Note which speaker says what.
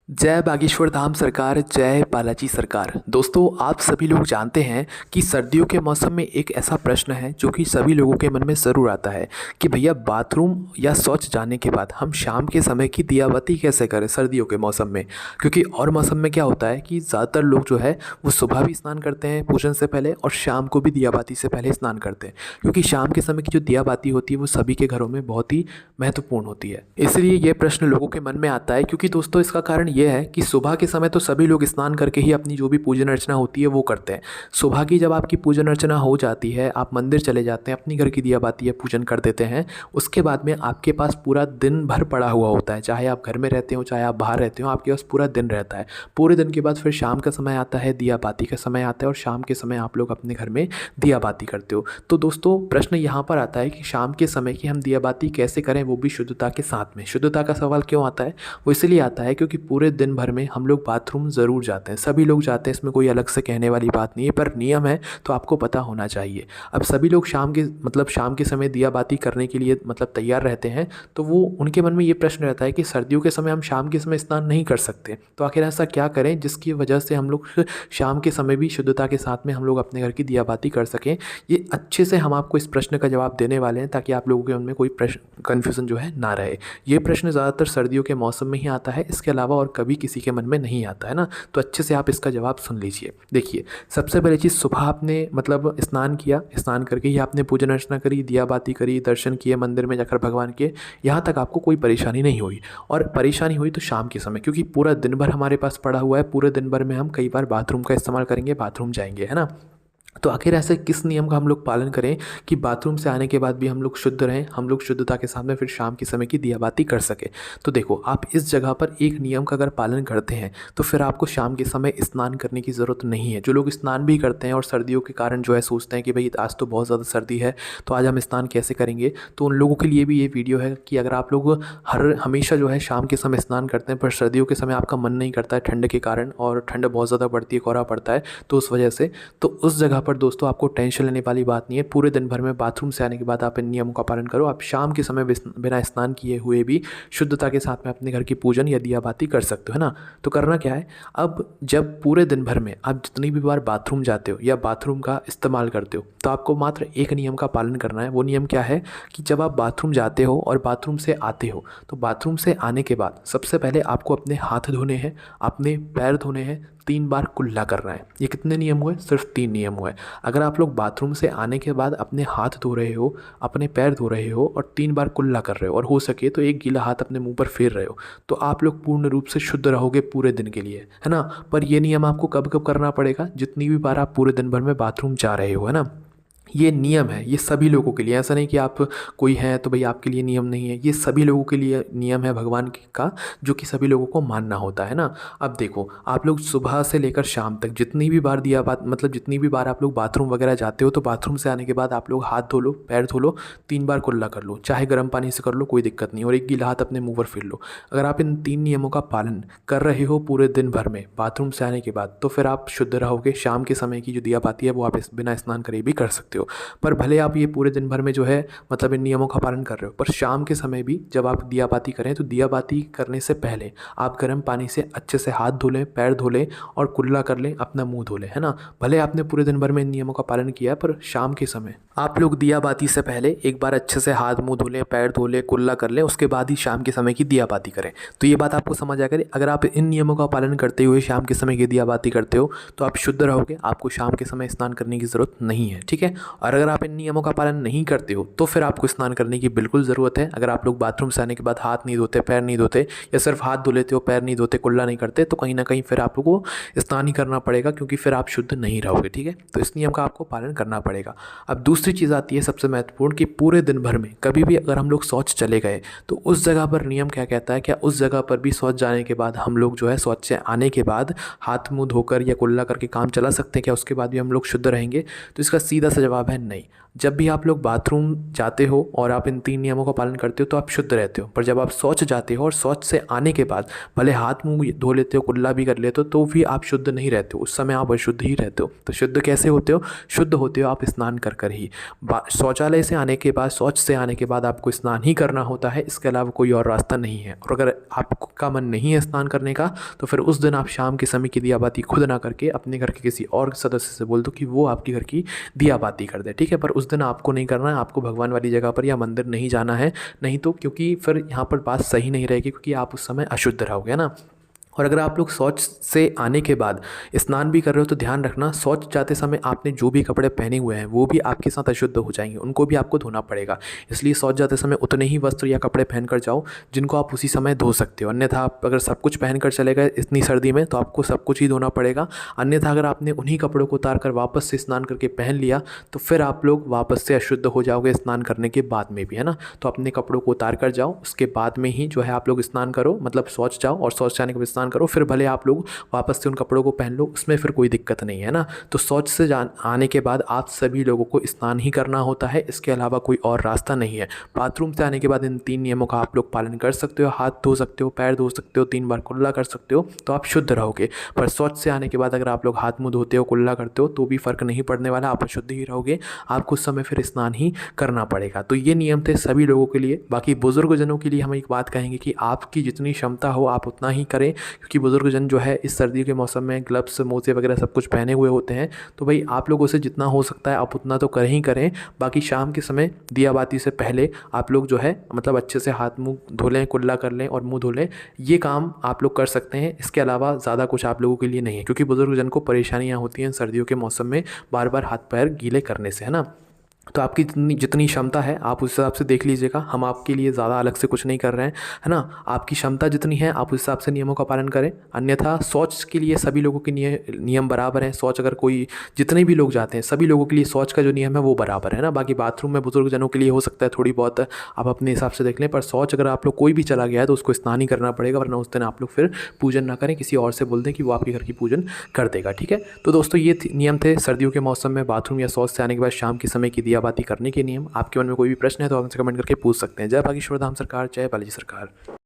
Speaker 1: जय बागेश्वर धाम सरकार, जय बालाजी सरकार। दोस्तों, आप सभी लोग जानते हैं कि सर्दियों के मौसम में एक ऐसा प्रश्न है जो कि सभी लोगों के मन में ज़रूर आता है कि भैया बाथरूम या शौच जाने के बाद हम शाम के समय की दियाबत्ती कैसे करें सर्दियों के मौसम में। क्योंकि और मौसम में क्या होता है कि ज़्यादातर लोग जो है वो सुबह भी स्नान करते हैं पूजन से पहले और शाम को भी दियाबत्ती से पहले स्नान करते हैं। क्योंकि शाम के समय की जो दियाबत्ती होती है वो सभी के घरों में बहुत ही महत्वपूर्ण होती है। इसलिए ये प्रश्न लोगों के मन में आता है, क्योंकि दोस्तों इसका कारण ये है कि सुबह के समय तो सभी लोग स्नान करके ही अपनी जो भी पूजन अर्चना होती है वो करते हैं। सुबह की जब आपकी पूजन अर्चना हो जाती है, आप मंदिर चले जाते हैं, अपनी घर की दियाबत्ती या पूजन कर देते हैं, उसके बाद में आपके पास पूरा दिन भर पड़ा हुआ होता है। चाहे आप घर में रहते हो चाहे आप बाहर रहते हो, आपके पास पूरा दिन रहता है। पूरे दिन के बाद फिर शाम का समय आता है, दियाबत्ती का समय आता है और शाम के समय आप लोग अपने घर में दियाबत्ती करते हो। तो दोस्तों प्रश्न यहाँ पर आता है कि शाम के समय की हम दियाबत्ती कैसे करें, वो भी शुद्धता के साथ में। शुद्धता का सवाल क्यों आता है? वो इसलिए आता है क्योंकि पूरे दिन भर में हम लोग बाथरूम ज़रूर जाते हैं, सभी लोग जाते हैं, इसमें कोई अलग से कहने वाली बात नहीं है, पर नियम है तो आपको पता होना चाहिए। अब सभी लोग शाम के समय दियाबत्ती करने के लिए तैयार रहते हैं, तो वो उनके मन में ये प्रश्न रहता है कि सर्दियों के समय हम शाम के समय स्नान नहीं कर सकते, तो आखिर ऐसा क्या करें जिसकी वजह से हम लोग शाम के समय भी शुद्धता के साथ में हम लोग अपने घर की दियाबत्ती कर सकें। ये अच्छे से हम आपको इस प्रश्न का जवाब देने वाले हैं ताकि आप लोगों के मन में कोई प्रश्न कन्फ्यूज़न जो है ना रहे। ये प्रश्न ज़्यादातर सर्दियों के मौसम में ही आता है, इसके अलावा और कभी किसी के मन में नहीं आता है ना। तो अच्छे से आप इसका जवाब सुन लीजिए। देखिए, सबसे पहली चीज़, सुबह आपने स्नान किया, स्नान करके ही आपने पूजन अर्चना करी, दियाबत्ती करी, दर्शन किए मंदिर में जाकर भगवान के, यहाँ तक आपको कोई परेशानी नहीं हुई। और परेशानी हुई तो शाम के समय, क्योंकि पूरा दिन भर हमारे पास पड़ा हुआ है, पूरे दिन भर में हम कई बार बाथरूम का इस्तेमाल करेंगे, बाथरूम जाएंगे, है ना। तो आखिर ऐसे किस नियम का हम लोग पालन करें कि बाथरूम से आने के बाद भी हम लोग शुद्ध रहें, हम लोग शुद्धता के साथ में फिर शाम के समय की दियाबत्ती कर सकें। तो देखो, आप इस जगह पर एक नियम का अगर पालन करते हैं तो फिर आपको शाम के समय स्नान करने की ज़रूरत नहीं है। जो लोग स्नान भी करते हैं और सर्दियों के कारण जो है सोचते हैं कि भाई आज तो बहुत ज़्यादा सर्दी है तो आज हम स्नान कैसे करेंगे, तो उन लोगों के लिए भी ये वीडियो है कि अगर आप लोग हमेशा जो है शाम के समय स्नान करते हैं पर सर्दियों के समय आपका मन नहीं करता है ठंड के कारण, और ठंड बहुत ज़्यादा बढ़ती है, कोहरा पड़ता है, तो उस वजह से, तो उस जगह पर दोस्तों आपको टेंशन लेने वाली बात नहीं है। पूरे दिन भर में बाथरूम से आने के बाद आप इन नियमों का पालन करो। आप शाम के समय बिना स्नान किए हुए भी शुद्धता के साथ में अपने घर की पूजन या दियाबत्ती कर सकते हो, है ना। तो करना क्या है, अब जब पूरे दिन भर में आप जितनी भी बार बाथरूम जाते हो या बाथरूम का इस्तेमाल करते हो, तो आपको मात्र एक नियम का पालन करना है। वो नियम क्या है कि जब आप बाथरूम जाते हो और बाथरूम से आते हो, तो बाथरूम से आने के बाद सबसे पहले आपको अपने हाथ धोने हैं, अपने पैर धोने हैं, 3 बार कुल्ला करना है। ये कितने नियम हुए? सिर्फ 3 नियम हुए। अगर आप लोग बाथरूम से आने के बाद अपने हाथ धो रहे हो, अपने पैर धो रहे हो और 3 बार कुल्ला कर रहे हो, और हो सके तो एक गीला हाथ अपने मुंह पर फेर रहे हो, तो आप लोग पूर्ण रूप से शुद्ध रहोगे पूरे दिन के लिए, है ना। पर ये नियम आपको कब कब करना पड़ेगा? जितनी भी बार आप पूरे दिन भर में बाथरूम जा रहे हो, है ना। ये नियम है, ये सभी लोगों के लिए, ऐसा नहीं कि आप कोई हैं तो भाई आपके लिए नियम नहीं है। ये सभी लोगों के लिए नियम है भगवान का, जो कि सभी लोगों को मानना होता है ना। अब देखो, आप लोग सुबह से लेकर शाम तक जितनी भी बार जितनी भी बार आप लोग बाथरूम वगैरह जाते हो, तो बाथरूम से आने के बाद आप लोग हाथ धो लो, पैर धो लो, 3 बार कुल्ला कर लो, चाहे गर्म पानी से कर लो, कोई दिक्कत नहीं, और एक गीला हाथ अपने मुँह पर फिर लो। अगर आप इन 3 नियमों का पालन कर रहे हो पूरे दिन भर में बाथरूम से आने के बाद, तो फिर आप शुद्ध रहोगे। शाम के समय की जो दियाबत्ती है वो आप बिना स्नान करे भी कर सकते हो। पर भले आप ये पूरे दिन भर में जो है इन नियमों का पालन कर रहे हो, पर शाम के समय भी जब आप दियाबत्ती करें तो दियाबत्ती करने से पहले आप गर्म पानी से अच्छे से हाथ धो लें, पैर धो लें और कुल्ला कर लें, अपना मुंह धो लें, है ना। भले आपने पूरे दिन भर में इन नियमों का पालन किया है, पर शाम के समय आप लोग दियाबत्ती से पहले एक बार अच्छे से हाथ मुंह धो लें, पैर धो लें, कुल्ला कर लें, उसके बाद ही शाम के समय की दियाबत्ती करें। तो ये बात आपको समझ आ गई। अगर आप इन नियमों का पालन करते हुए शाम के समय की दियाबत्ती करते हो तो आप शुद्ध रहोगे, आपको शाम के समय स्नान करने की ज़रूरत नहीं है, ठीक है। और अगर आप इन नियमों का पालन नहीं करते हो तो फिर आपको स्नान करने की बिल्कुल ज़रूरत है। अगर आप लोग बाथरूम से आने के बाद हाथ नहीं धोते, पैर नहीं धोते, या सिर्फ हाथ धो लेते हो, पैर नहीं धोते, कुल्ला नहीं करते, तो कहीं ना कहीं फिर आप लोगों को स्नान ही करना पड़ेगा, क्योंकि फिर आप शुद्ध नहीं रहोगे, ठीक है। तो इस नियम का आपको पालन करना पड़ेगा। अब दूसरी चीज़ आती है सबसे महत्वपूर्ण, कि पूरे दिन भर में कभी भी अगर हम लोग शौच चले गए तो उस जगह पर नियम क्या कहता है, क्या उस जगह पर भी शौच जाने के बाद हम लोग जो है शौच से आने के बाद हाथ मुँह धोकर या कुल्ला करके काम चला सकते हैं? क्या उसके बाद भी हम लोग शुद्ध रहेंगे? तो इसका सीधा सा जवाब जवाब है नहीं। जब भी आप लोग बाथरूम जाते हो और आप इन 3 नियमों का पालन करते हो तो आप शुद्ध रहते हो। पर जब आप शौच जाते हो और शौच से आने के बाद भले हाथ मुंह धो लेते हो, कुल्ला भी कर लेते हो, तो भी आप शुद्ध नहीं रहते हो, उस समय आप अशुद्ध ही रहते हो। तो शुद्ध कैसे होते हो? शुद्ध होते हो आप स्नान कर कर ही। शौचालय से आने के बाद, शौच से आने के बाद आपको स्नान ही करना होता है, इसके अलावा कोई और रास्ता नहीं है। और अगर आपका मन नहीं है स्नान करने का तो फिर उस दिन आप शाम के समय की दिया बाती खुद ना करके अपने घर के किसी और सदस्य से बोल दो कि वो आपके घर की दिया बाती कर दे, ठीक है। पर उस दिन आपको नहीं करना है, आपको भगवान वाली जगह पर या मंदिर नहीं जाना है, नहीं तो क्योंकि फिर यहाँ पर बात सही नहीं रहेगी, क्योंकि आप उस समय अशुद्ध रहोगे ना। और अगर आप लोग शौच से आने के बाद स्नान भी कर रहे हो तो ध्यान रखना, शौच जाते समय आपने जो भी कपड़े पहने हुए हैं वो भी आपके साथ अशुद्ध हो जाएंगे, उनको भी आपको धोना पड़ेगा। इसलिए शौच जाते समय उतने ही वस्त्र या कपड़े पहनकर जाओ जिनको आप उसी समय धो सकते हो। अन्यथा आप अगर सब कुछ पहनकर चले गए इतनी सर्दी में तो आपको सब कुछ ही धोना पड़ेगा। अन्यथा अगर आपने उन्हीं कपड़ों को उतार कर वापस से स्नान करके पहन लिया तो फिर आप लोग वापस से अशुद्ध हो जाओगे स्नान करने के बाद में भी, है ना। तो अपने कपड़ों को उतार कर जाओ, उसके बाद में ही जो है आप लोग स्नान करो, मतलब शौच जाओ और शौच जाने के बाद स्नान करो, फिर भले आप लोग वापस से उन कपड़ों को पहन लो, उसमें फिर कोई दिक्कत नहीं है ना। तो शौच से आने के बाद आप सभी लोगों को स्नान ही करना होता है, इसके अलावा कोई और रास्ता नहीं है। बाथरूम से आने के बाद इन 3 नियमों का आप लोग पालन कर सकते हो, हाथ धो सकते हो, पैर धो सकते हो, 3 बार कुल्ला कर सकते हो, तो आप शुद्ध रहोगे। पर शौच से आने के बाद अगर आप लोग हाथ मुंह धोते हो, कुल्ला करते हो, तो भी फ़र्क नहीं पड़ने वाला, आप अशुद्ध ही रहोगे, आपको उस समय फिर स्नान ही करना पड़ेगा। तो ये नियम थे सभी लोगों के लिए। बाकी बुजुर्गजनों के लिए हम एक बात कहेंगे कि आपकी जितनी क्षमता हो आप उतना ही करें, क्योंकि बुजुर्गजन जो है इस सर्दियों के मौसम में ग्लव्स, मोजे वगैरह सब कुछ पहने हुए होते हैं। तो भाई आप लोगों से जितना हो सकता है आप उतना तो करें ही करें। बाकी शाम के समय दिया बाती से पहले आप लोग जो है मतलब अच्छे से हाथ मुंह धो लें, कुल्ला कर लें और मुंह धो लें, ये काम आप लोग कर सकते हैं। इसके अलावा ज़्यादा कुछ आप लोगों के लिए नहीं है, क्योंकि बुजुर्गजन को परेशानियाँ होती हैं सर्दियों के मौसम में बार बार हाथ पैर गीले करने से, है ना। तो आपकी जितनी क्षमता है आप उस हिसाब से देख लीजिएगा, हम आपके लिए ज़्यादा अलग से कुछ नहीं कर रहे हैं, है ना। आपकी क्षमता जितनी है आप उस हिसाब से नियमों का पालन करें। अन्यथा शौच के लिए सभी लोगों के नियम बराबर हैं। शौच अगर कोई, जितने भी लोग जाते हैं सभी लोगों के लिए शौच का जो नियम है वो बराबर है ना। बाकी बाथरूम में बुजुर्गजनों के लिए हो सकता है थोड़ी बहुत आप अपने हिसाब से देख लें, पर शौच अगर आप लोग कोई भी चला गया है तो उसको स्नान ही करना पड़ेगा, वरना उस दिन आप लोग फिर पूजन ना करें, किसी और से बोल दें कि वो आपके घर की पूजन कर देगा, ठीक है। तो दोस्तों ये नियम थे सर्दियों के मौसम में बाथरूम या शौच से आने के बाद शाम के समय की दिया बाती करने के नियम। आपके मन में कोई भी प्रश्न है तो आप हमसे कमेंट करके पूछ सकते हैं। जय बागेश्वर धाम सरकार, जय बालाजी सरकार।